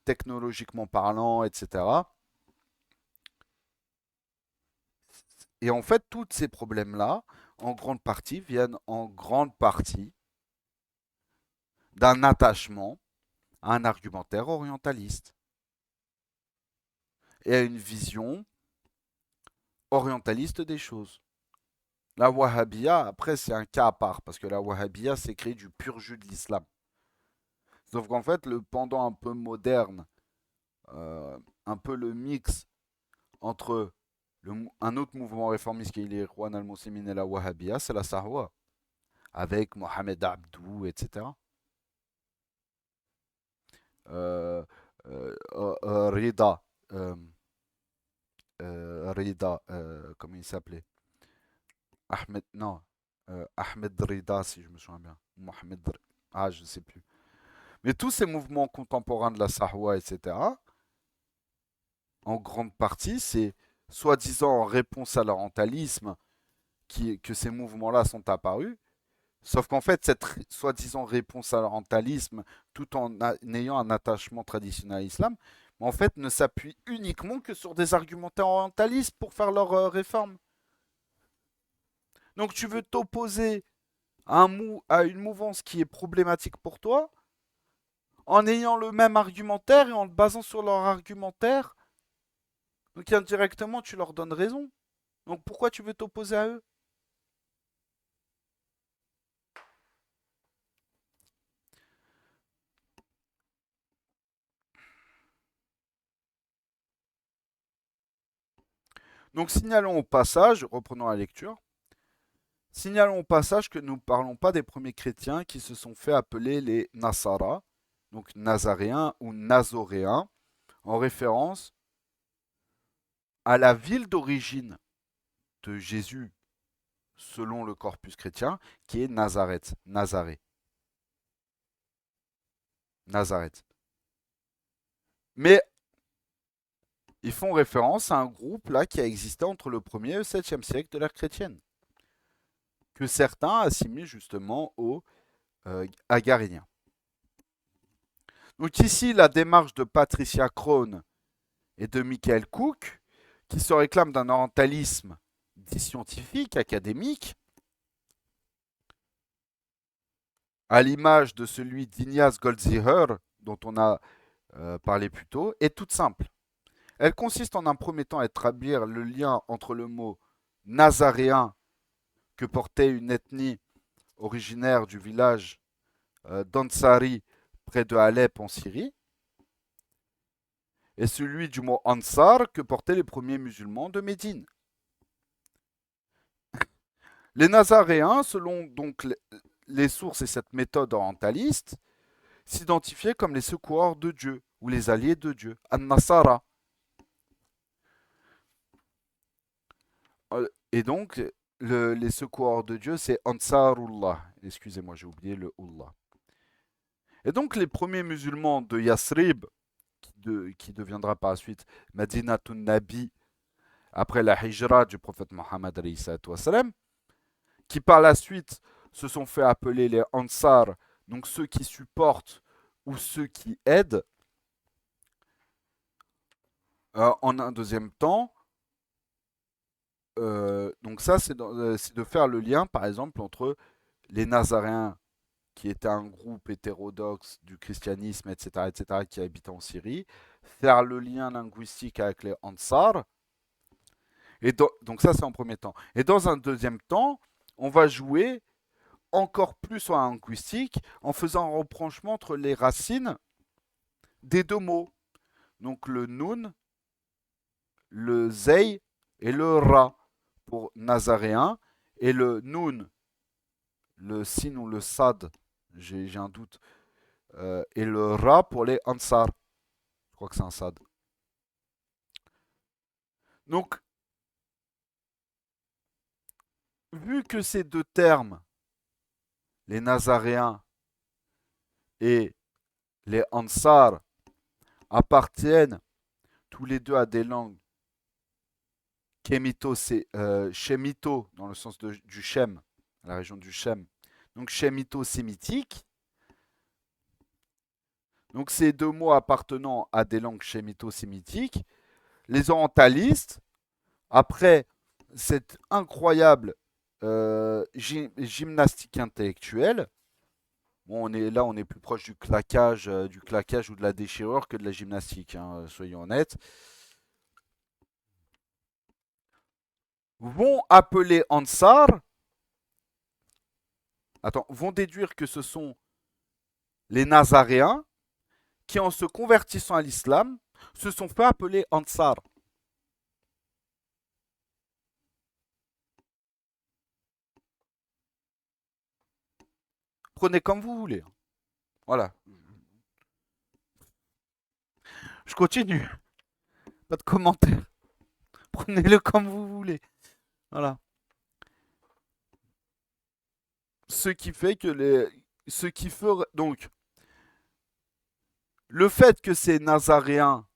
technologiquement parlant, etc. Et en fait, tous ces problèmes-là, en grande partie, viennent en grande partie d'un attachement à un argumentaire orientaliste et à une vision orientaliste des choses. La Wahhabia, après, c'est un cas à part, parce que la Wahhabia, c'est créé du pur jus de l'islam. Sauf qu'en fait, le pendant un peu moderne, un peu le mix entre un autre mouvement réformiste qui est l'Ikhwan al-Muslimin et la Wahhabia, c'est la Sahwa, avec Mohamed Abdou, etc. Euh, Rida, euh, Rida, comment il s'appelait? Ahmed, non, Ahmed Rida, si je me souviens bien. Ah, je sais plus. Mais tous ces mouvements contemporains de la Sahwa, etc., en grande partie, c'est soi-disant en réponse à l'orientalisme que ces mouvements-là sont apparus. Sauf qu'en fait, cette soi-disant réponse à l'orientalisme, tout en ayant un attachement traditionnel à l'islam, en fait, ne s'appuie uniquement que sur des argumentaires orientalistes pour faire leur réforme. Donc tu veux t'opposer à une mouvance qui est problématique pour toi, en ayant le même argumentaire et en te basant sur leur argumentaire, donc indirectement tu leur donnes raison. Donc pourquoi tu veux t'opposer à eux? Donc signalons au passage, reprenons la lecture, signalons au passage que nous ne parlons pas des premiers chrétiens qui se sont fait appeler les Nasara, donc nazaréens ou nazoréens, en référence à la ville d'origine de Jésus selon le corpus chrétien, qui est Nazareth, Nazareth, Nazareth. Mais ils font référence à un groupe là qui a existé entre le 1er et le 7e siècle de l'ère chrétienne, que certains assimilent justement aux Agaréniens. Donc ici, la démarche de Patricia Crone et de Michael Cook, qui se réclament d'un orientalisme dit scientifique, académique, à l'image de celui d'Ignaz Goldziher, dont on a parlé plus tôt, est toute simple. Elle consiste en un premier temps à établir le lien entre le mot nazaréen que portait une ethnie originaire du village d'Ansari près de Alep en Syrie, et celui du mot Ansar que portaient les premiers musulmans de Médine. Les Nazaréens, selon donc les sources et cette méthode orientaliste, s'identifiaient comme les secoureurs de Dieu ou les alliés de Dieu, An-Nasara. Et donc, les secoureurs de Dieu, c'est Ansarullah. Excusez-moi, j'ai oublié le Allah. Et donc, les premiers musulmans de Yasrib, qui deviendra par la suite Madinatun Nabi, après la hijra du prophète Mohammed, qui par la suite se sont fait appeler les Ansar, donc ceux qui supportent ou ceux qui aident, en un deuxième temps. Donc ça, c'est de faire le lien, par exemple, entre les Nazaréens, qui étaient un groupe hétérodoxe du christianisme, etc., qui habitait en Syrie, faire le lien linguistique avec les Ansar. Et donc ça, c'est en premier temps. Et dans un deuxième temps, on va jouer encore plus sur la linguistique en faisant un rapprochement entre les racines des deux mots. Donc le nun, le zei et le ra, pour nazaréen, et le noun, le sin ou le sad, j'ai un doute, et le ra pour les ansar. Je crois que c'est un sad. Donc, vu que ces deux termes, les nazaréens et les ansar, appartiennent tous les deux à des langues kémito, c'est shémito, dans le sens du Shem, la région du Shem. Donc shémito-sémitique. Donc ces deux mots appartenant à des langues shémito-sémitiques, les orientalistes, après cette incroyable gymnastique intellectuelle, bon, on est plus proche du claquage ou de la déchirure que de la gymnastique, hein, soyons honnêtes, vont appeler Ansar, vont déduire que ce sont les Nazaréens qui, en se convertissant à l'islam, se sont fait appeler Ansar. Prenez comme vous voulez. Voilà. Je continue. Pas de commentaires. Prenez-le comme vous voulez. Voilà. Ce qui fait que ce qui ferait donc le fait que ces Nazaréens,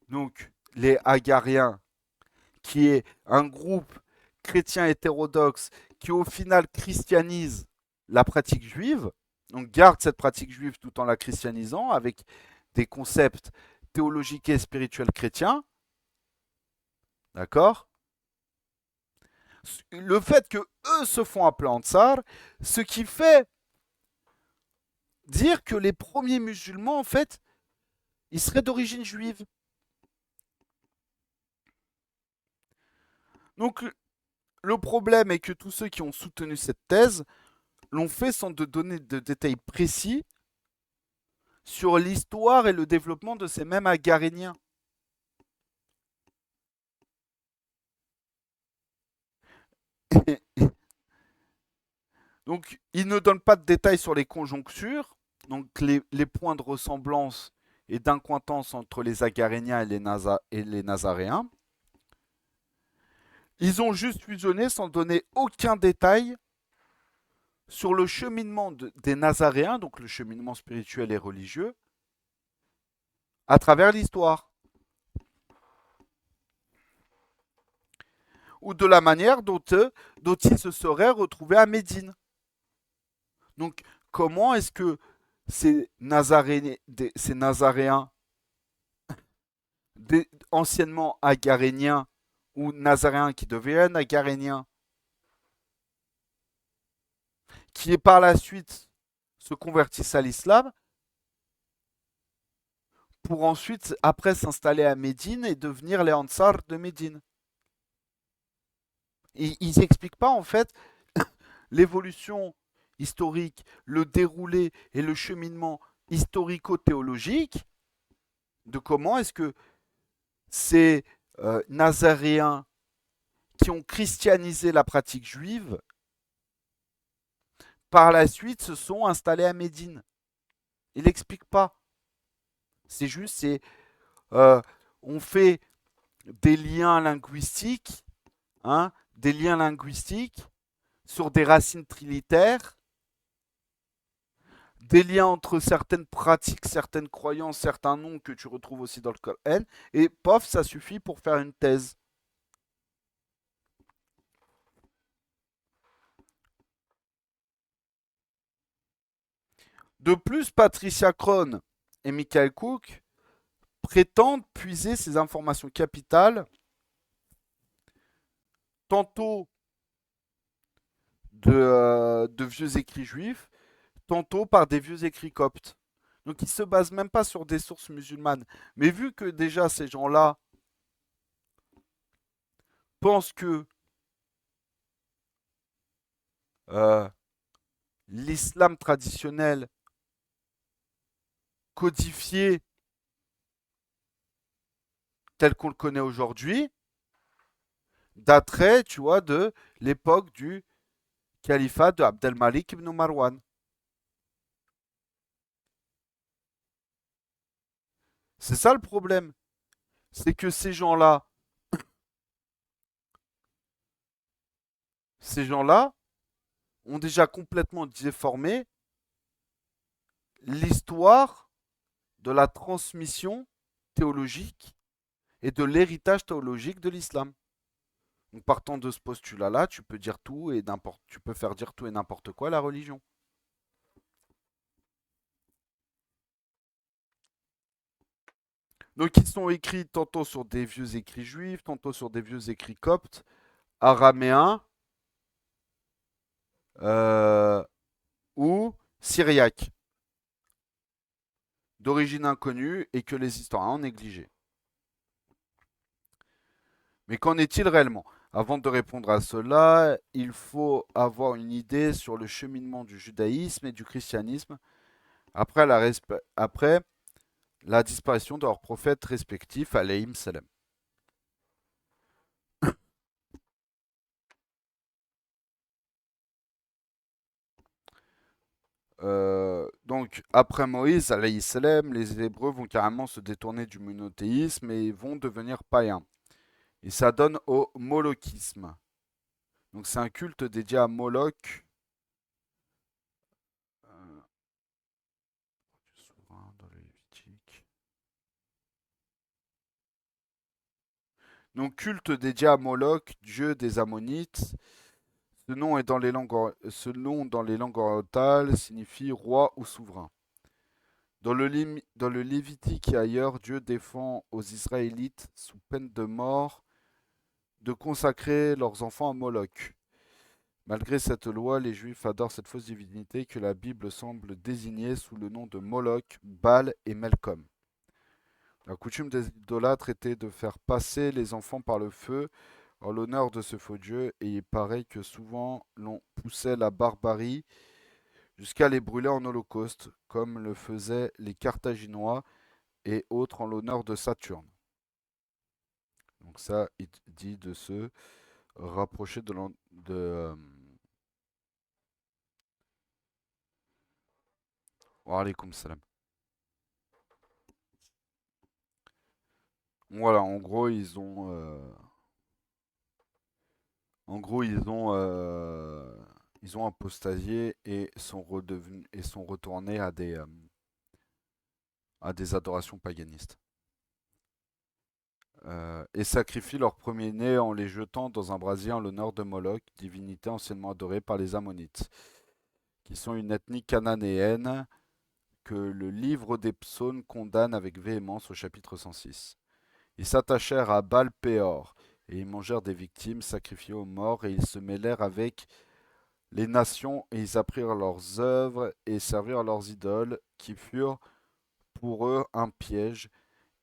donc les Hagariens, qui est un groupe chrétien hétérodoxe qui au final christianise la pratique juive, donc garde cette pratique juive tout en la christianisant avec des concepts théologiques et spirituels chrétiens, d'accord? Le fait que eux se font appeler Ansar, ce qui fait dire que les premiers musulmans, en fait, ils seraient d'origine juive. Donc, le problème est que tous ceux qui ont soutenu cette thèse l'ont fait sans de donner de détails précis sur l'histoire et le développement de ces mêmes agaréniens. Donc, ils ne donnent pas de détails sur les conjonctures, donc les points de ressemblance et d'incointance entre les agaréniens et les nazaréens. Ils ont juste fusionné sans donner aucun détail sur le cheminement des nazaréens, donc le cheminement spirituel et religieux, à travers l'histoire. Ou de la manière dont ils se seraient retrouvés à Médine. Donc, comment est-ce que ces nazaréens anciennement agaréniens ou nazaréens qui deviennent agaréniens, qui par la suite se convertissent à l'islam, pour ensuite, après, s'installer à Médine et devenir les Ansar de Médine. Ils n'expliquent pas, en fait, l'évolution historique, le déroulé et le cheminement historico-théologique de comment est-ce que ces Nazaréens qui ont christianisé la pratique juive, par la suite se sont installés à Médine. Il n'explique pas. C'est juste, on fait des liens linguistiques, hein, des liens linguistiques sur des racines trilitaires, des liens entre certaines pratiques, certaines croyances, certains noms que tu retrouves aussi dans le Coran, et pof, ça suffit pour faire une thèse. De plus, Patricia Crone et Michael Cook prétendent puiser ces informations capitales tantôt de vieux écrits juifs, tantôt par des vieux écrits coptes. Donc ils ne se basent même pas sur des sources musulmanes. Mais vu que déjà ces gens-là pensent que euh, l'islam traditionnel codifié tel qu'on le connaît aujourd'hui daterait, tu vois, de l'époque du califat de Abdelmalik ibn Marwan. C'est ça le problème. C'est que ces gens-là ont déjà complètement déformé l'histoire de la transmission théologique et de l'héritage théologique de l'islam. Donc, partant de ce postulat-là, tu peux dire tout et n'importe, tu peux faire dire tout et n'importe quoi à la religion. Donc, ils sont écrits tantôt sur des vieux écrits juifs, tantôt sur des vieux écrits coptes, araméens euh, ou syriaques, d'origine inconnue et que les historiens ont négligé. Mais qu'en est-il réellement? Avant de répondre à cela, il faut avoir une idée sur le cheminement du judaïsme et du christianisme après la disparition de leurs prophètes respectifs, alayhim salam. Donc, après Moïse, alayhi salam, les Hébreux vont carrément se détourner du monothéisme et vont devenir païens. Et ça donne au molokisme. Donc, c'est un culte dédié à Moloch. Euh, souverain dans le Lévitique. Donc, culte dédié à Moloch, dieu des Ammonites. Ce nom dans les langues orientales signifie roi ou souverain. Dans le Lévitique et ailleurs, Dieu défend aux Israélites, sous peine de mort, de consacrer leurs enfants à Moloch. Malgré cette loi, les Juifs adorent cette fausse divinité que la Bible semble désigner sous le nom de Moloch, Baal et Melcom. La coutume des idolâtres était de faire passer les enfants par le feu en l'honneur de ce faux dieu, et il paraît que souvent l'on poussait la barbarie jusqu'à les brûler en holocauste, comme le faisaient les Carthaginois et autres en l'honneur de Saturne. Donc ça, il dit de se rapprocher wa alaykoum salam. Voilà, en gros, ils ont apostasié et sont retournés à des adorations paganistes. Et sacrifient leurs premiers-nés en les jetant dans un brasier en l'honneur de Moloch, divinité anciennement adorée par les Ammonites, qui sont une ethnie cananéenne que le livre des psaumes condamne avec véhémence au chapitre 106. Ils s'attachèrent à Baal-Péor, et ils mangèrent des victimes sacrifiées aux morts, et ils se mêlèrent avec les nations, et ils apprirent leurs œuvres et servirent leurs idoles, qui furent pour eux un piège,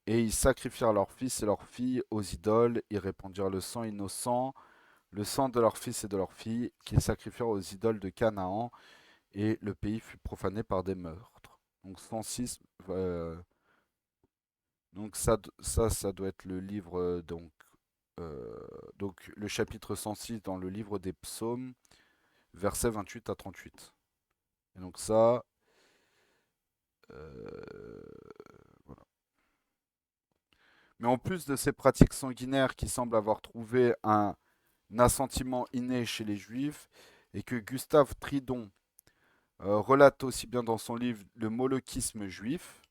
et ils sacrifièrent leurs fils et leurs filles aux idoles, ils répandirent le sang innocent, le sang de leurs fils et de leurs filles, qu'ils sacrifièrent aux idoles de Canaan, et le pays fut profané par des meurtres. Donc 106, donc ça doit être le livre, euh, donc le chapitre 106 dans le livre des psaumes, versets 28 à 38. Et donc ça, euh, voilà. Mais en plus de ces pratiques sanguinaires qui semblent avoir trouvé un assentiment inné chez les juifs, et que Gustave Tridon relate aussi bien dans son livre Le molokisme juif.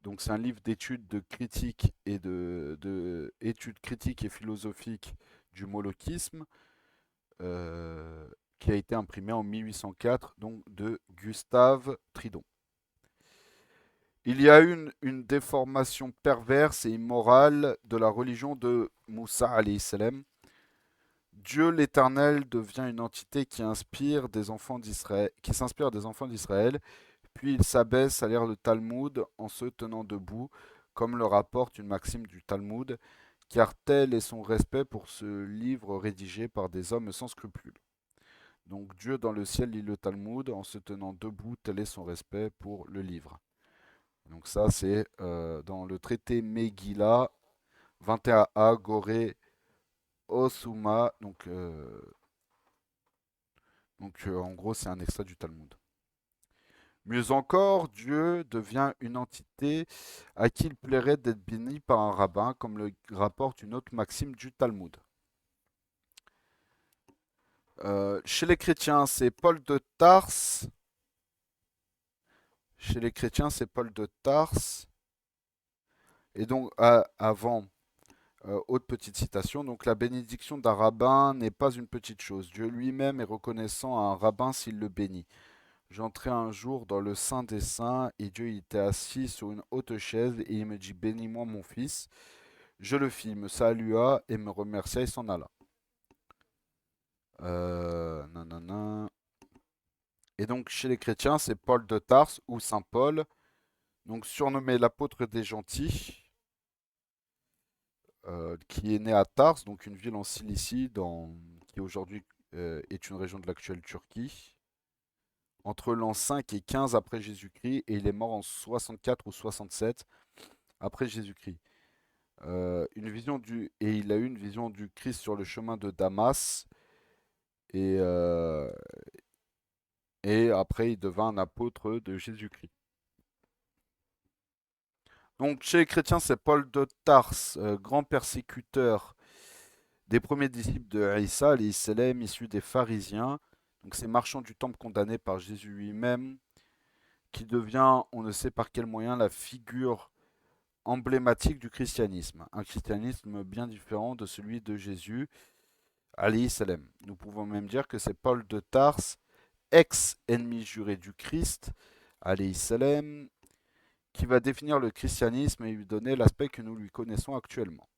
Donc c'est un livre d'études de critique et études critiques et philosophiques du molokisme, euh, qui a été imprimé en 1804, donc de Gustave Tridon. Il y a eu une déformation perverse et immorale de la religion de Moussa alayhi salam. Dieu l'Éternel devient une entité qui inspire des enfants d'Israël, qui s'inspire des enfants d'Israël, puis il s'abaisse à lire le Talmud en se tenant debout, comme le rapporte une maxime du Talmud, car tel est son respect pour ce livre rédigé par des hommes sans scrupules. Donc Dieu dans le ciel lit le Talmud en se tenant debout, tel est son respect pour le livre. Donc ça c'est dans le traité Megillah 21a, Gorée, Osuma. En gros, c'est un extrait du Talmud. Mieux encore, Dieu devient une entité à qui il plairait d'être béni par un rabbin, comme le rapporte une autre maxime du Talmud. Chez les chrétiens, c'est Paul de Tarse. Chez les chrétiens, c'est Paul de Tarse. Et donc, avant, autre petite citation, donc la bénédiction d'un rabbin n'est pas une petite chose. Dieu lui-même est reconnaissant à un rabbin s'il le bénit. J'entrais un jour dans le Saint des Saints et Dieu était assis sur une haute chaise et il me dit bénis-moi mon fils. Je le fis, il me salua et me remercia et s'en alla. Nanana. Et donc chez les chrétiens, c'est Paul de Tarse ou Saint Paul, donc surnommé l'apôtre des gentils, qui est né à Tars, donc une ville en Cilicie, qui aujourd'hui est une région de l'actuelle Turquie, entre l'an 5 et 15 après Jésus-Christ, et il est mort en 64 ou 67 après Jésus-Christ. Et il a eu une vision du Christ sur le chemin de Damas, et, euh, et après il devint un apôtre de Jésus-Christ. Donc chez les chrétiens, c'est Paul de Tarse, grand persécuteur des premiers disciples de Isa, les Isselem, issus des pharisiens. Donc ces marchands du temple condamnés par Jésus lui-même, qui devient, on ne sait par quel moyen, la figure emblématique du christianisme. Un christianisme bien différent de celui de Jésus, alayhi salam. Nous pouvons même dire que c'est Paul de Tarse, ex-ennemi juré du Christ, alayhi salam, qui va définir le christianisme et lui donner l'aspect que nous lui connaissons actuellement.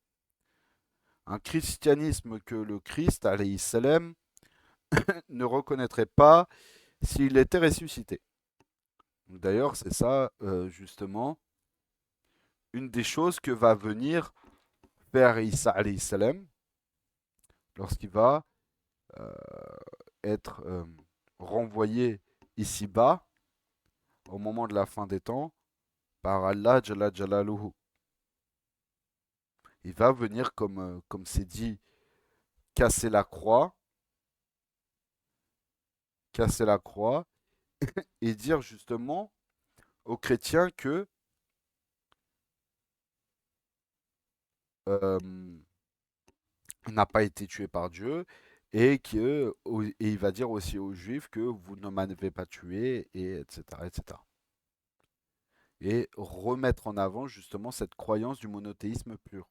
Un christianisme que le Christ, alayhi salam, ne reconnaîtrait pas s'il était ressuscité. D'ailleurs, c'est ça, justement, une des choses que va venir faire Isa alayhi salam lorsqu'il va euh, être renvoyé ici-bas au moment de la fin des temps par Allah Jalla Jalaluhu. Il va venir, comme c'est dit, casser la croix, casser la croix et dire justement aux chrétiens que euh, n'a pas été tué par Dieu et il va dire aussi aux Juifs que vous ne m'avez pas tué et etc., etc. Et remettre en avant justement cette croyance du monothéisme pur.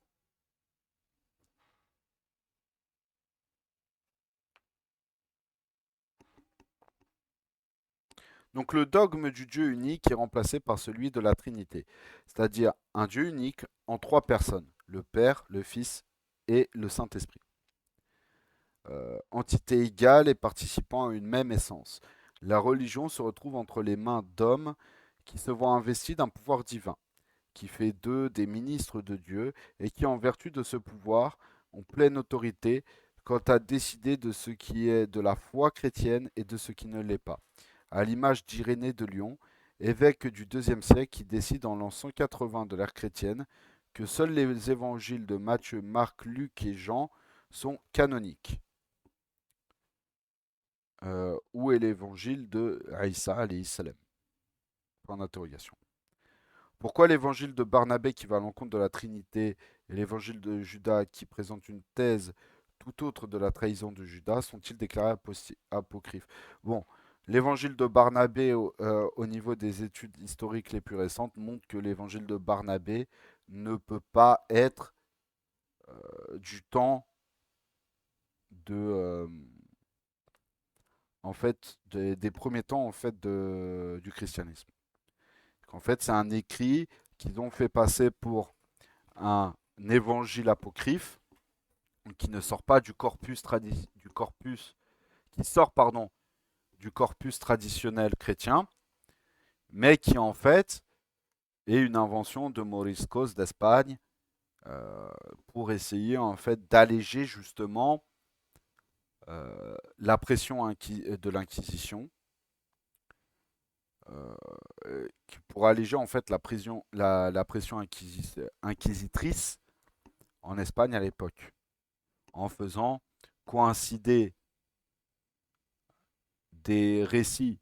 Donc le dogme du Dieu unique est remplacé par celui de la Trinité, c'est-à-dire un Dieu unique en trois personnes, le Père, le Fils et le Saint-Esprit. Entité égale et participant à une même essence. La religion se retrouve entre les mains d'hommes qui se voient investis d'un pouvoir divin, qui fait d'eux des ministres de Dieu et qui, en vertu de ce pouvoir, ont pleine autorité quant à décider de ce qui est de la foi chrétienne et de ce qui ne l'est pas. À l'image d'Irénée de Lyon, évêque du IIe siècle qui décide en l'an 180 de l'ère chrétienne que seuls les évangiles de Matthieu, Marc, Luc et Jean sont canoniques. Où est l'évangile de Aïssa alayhi salam? Point d'interrogation. Pourquoi l'évangile de Barnabé qui va à l'encontre de la Trinité et l'évangile de Judas qui présente une thèse tout autre de la trahison de Judas sont-ils déclarés apocryphes? Bon, l'évangile de Barnabé au niveau des études historiques les plus récentes montre que l'évangile de Barnabé ne peut pas être du temps de en fait des premiers temps en fait du christianisme. En fait, c'est un écrit qu'ils ont fait passer pour un évangile apocryphe qui ne sort pas du corpus qui sort du corpus traditionnel chrétien, mais qui en fait est une invention de Moriscos d'Espagne euh, pour essayer en fait d'alléger justement la pression de l'Inquisition, pour alléger en fait la pression inquisitrice en Espagne à l'époque, en faisant coïncider des récits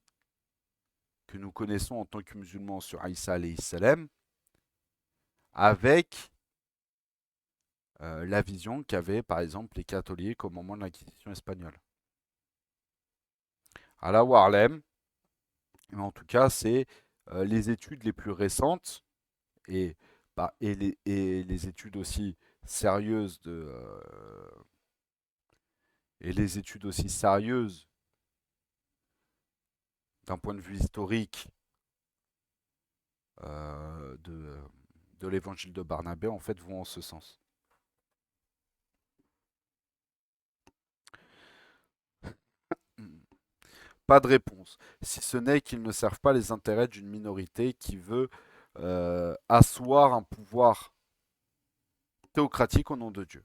que nous connaissons en tant que musulmans sur Aïssa alayhi salam avec la vision qu'avaient par exemple les catholiques au moment de l'Inquisition espagnole. Allah Warlem, mais en tout cas, c'est les études les plus récentes et, et les études aussi sérieuses et les études aussi sérieuses d'un point de vue historique euh, de, de l'évangile de Barnabé en fait vont en ce sens. Pas de réponse, si ce n'est qu'ils ne servent pas les intérêts d'une minorité qui veut asseoir un pouvoir théocratique au nom de Dieu.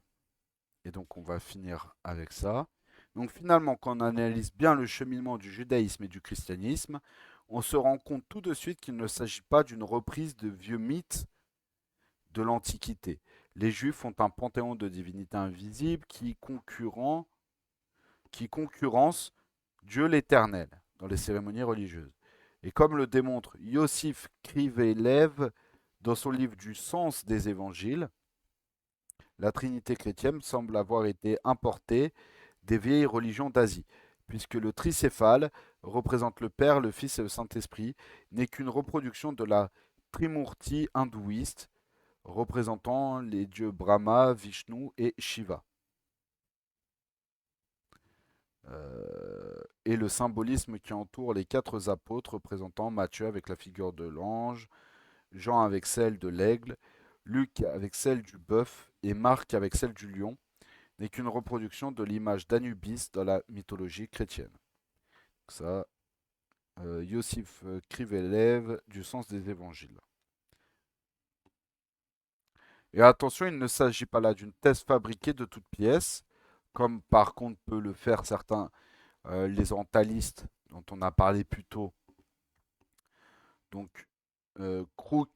Et donc on va finir avec ça. Donc finalement, quand on analyse bien le cheminement du judaïsme et du christianisme, on se rend compte tout de suite qu'il ne s'agit pas d'une reprise de vieux mythes de l'Antiquité. Les Juifs ont un panthéon de divinités invisibles qui concurrence Dieu l'Éternel dans les cérémonies religieuses. Et comme le démontre Yossif Krivelev dans son livre du sens des évangiles, la Trinité chrétienne semble avoir été importée des vieilles religions d'Asie, puisque le tricéphale représente le Père, le Fils et le Saint-Esprit, n'est qu'une reproduction de la Trimurti hindouiste, représentant les dieux Brahma, Vishnu et Shiva. Et le symbolisme qui entoure les quatre apôtres représentant Matthieu avec la figure de l'ange, Jean avec celle de l'aigle, Luc avec celle du bœuf et Marc avec celle du lion, n'est qu'une reproduction de l'image d'Anubis dans la mythologie chrétienne. Ça, Yossif Krivelev du sens des évangiles. Et attention, il ne s'agit pas là d'une thèse fabriquée de toutes pièces, comme par contre peut le faire certains les orientalistes dont on a parlé plus tôt. Donc, Crook,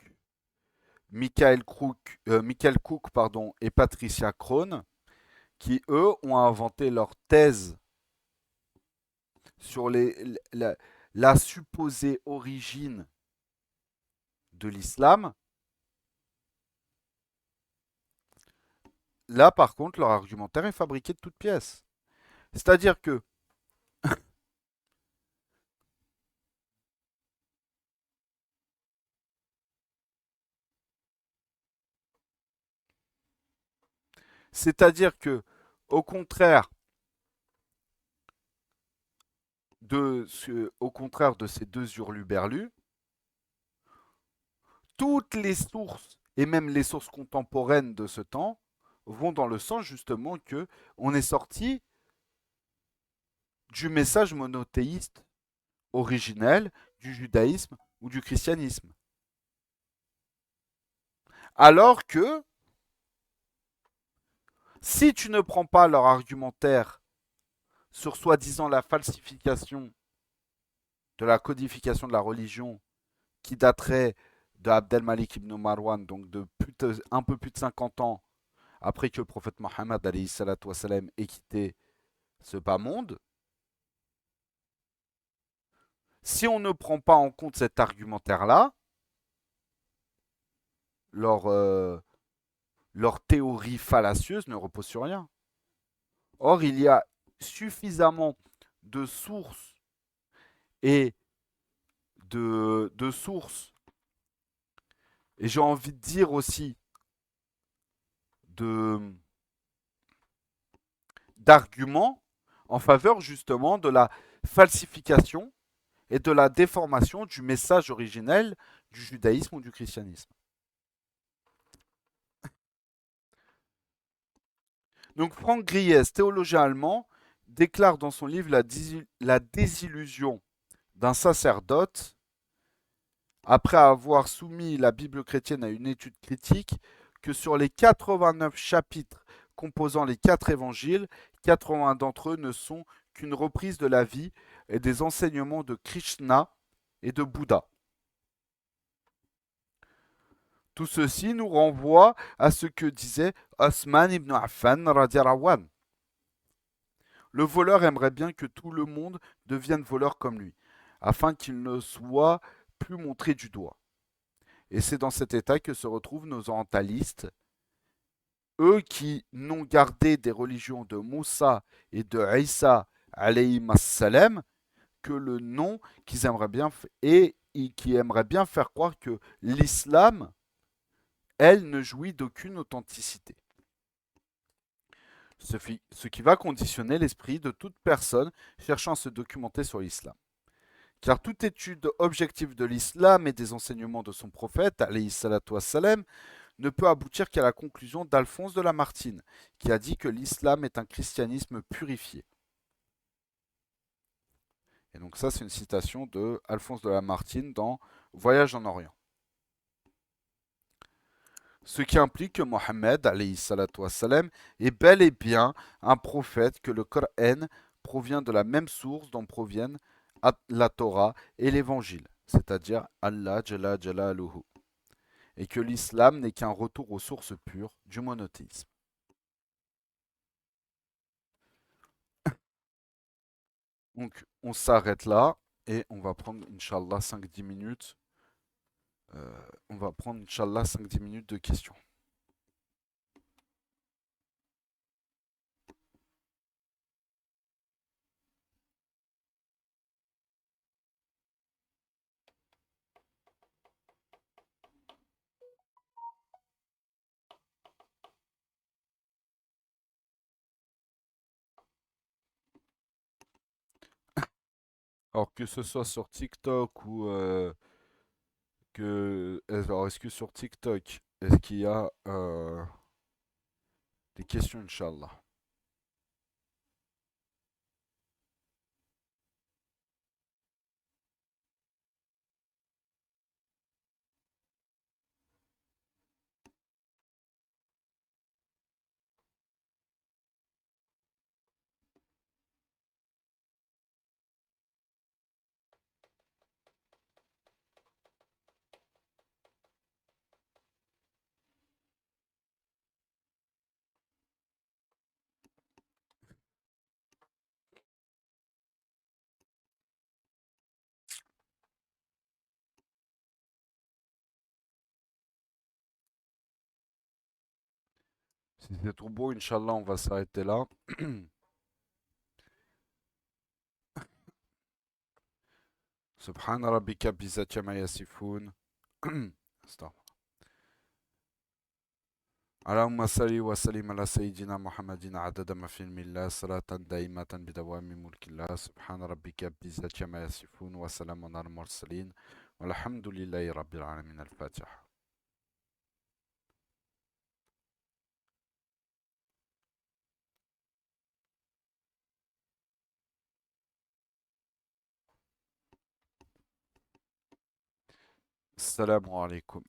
Michael Cook pardon, et Patricia Crone, qui eux ont inventé leur thèse sur la supposée origine de l'islam. Là, par contre, leur argumentaire est fabriqué de toutes pièces. C'est-à-dire que c'est-à-dire que, au contraire au contraire de ces deux hurluberlus, toutes les sources, et même les sources contemporaines de ce temps, vont dans le sens justement que on est sorti du message monothéiste originel du judaïsme ou du christianisme. Alors que si tu ne prends pas leur argumentaire sur soi-disant la falsification de la codification de la religion qui daterait de Abdelmalik ibn Marwan, donc un peu plus de 50 ans après que le prophète Mohammed ait quitté ce bas monde, si on ne prend pas en compte cet argumentaire-là, leur, leur théorie fallacieuse ne repose sur rien. Or, il y a suffisamment de sources et de sources, et j'ai envie de dire aussi de d'arguments en faveur justement de la falsification et de la déformation du message originel du judaïsme ou du christianisme. Donc Franck Griès, théologien allemand, déclare dans son livre la désillusion d'un sacerdote après avoir soumis la Bible chrétienne à une étude critique que sur les 89 chapitres composant les 4 évangiles, 80 d'entre eux ne sont qu'une reprise de la vie et des enseignements de Krishna et de Bouddha. Tout ceci nous renvoie à ce que disait Osman ibn Affan radiallahu anhu. Le voleur aimerait bien que tout le monde devienne voleur comme lui, afin qu'il ne soit plus montré du doigt. Et c'est dans cet état que se retrouvent nos orientalistes, eux qui n'ont gardé des religions de Moussa et de Isa alayhim salam que le nom qu'ils aimeraient bien et qui aimeraient bien faire croire que l'islam, elle, ne jouit d'aucune authenticité. Ce qui va conditionner l'esprit de toute personne cherchant à se documenter sur l'islam. Car toute étude objective de l'islam et des enseignements de son prophète, alayhi salatu wassalam, ne peut aboutir qu'à la conclusion d'Alphonse de Lamartine, qui a dit que l'islam est un christianisme purifié. Et donc ça, c'est une citation de Alphonse de Lamartine dans Voyage en Orient. Ce qui implique que Mohammed, alayhi salatu wassalam, est bel et bien un prophète, que le Coran provient de la même source dont proviennent la Torah et l'Évangile, c'est-à-dire Allah Jalla Jalaluhu, et que l'islam n'est qu'un retour aux sources pures du monothéisme. Donc on s'arrête là et on va prendre, Inch'Allah, 5-10 minutes. On va prendre, Inch'Allah, 5-10 minutes de questions. Alors que ce soit sur TikTok ou alors est-ce que sur TikTok, est-ce qu'il y a des questions, Inch'Allah? Si c'est trop beau, Inch'Allah, on va s'arrêter là. Subhana rabbika bizzati amma yasifun. اللهم صل وسلم على سيدنا محمد عدد ما في علم الله صلاة دائمة بدوام ملك الله سبحان ربك بعزة ما يصفون وسلام على المرسلين والحمد لله رب العالمين الفاتحة. السلام عليكم.